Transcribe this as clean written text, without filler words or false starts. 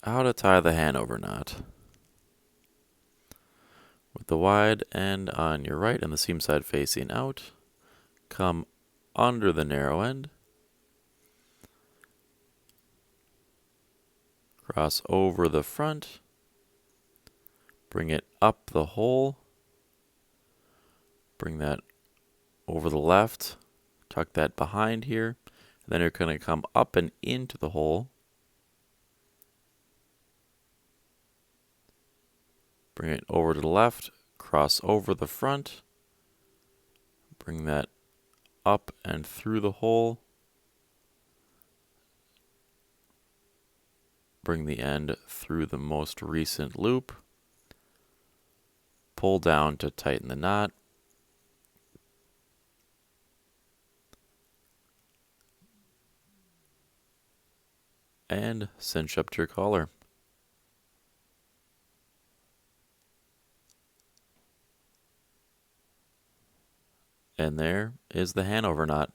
How to tie the Hanover knot. With the wide end on your right and the seam side facing out, come under the narrow end, cross over the front, bring it up the hole, bring that over the left, tuck that behind here, and then you're going to come up and into the hole, bring it over to the left, cross over the front, bring that up and through the hole, bring the end through the most recent loop, pull down to tighten the knot, and cinch up to your collar. And there is the Hanover knot.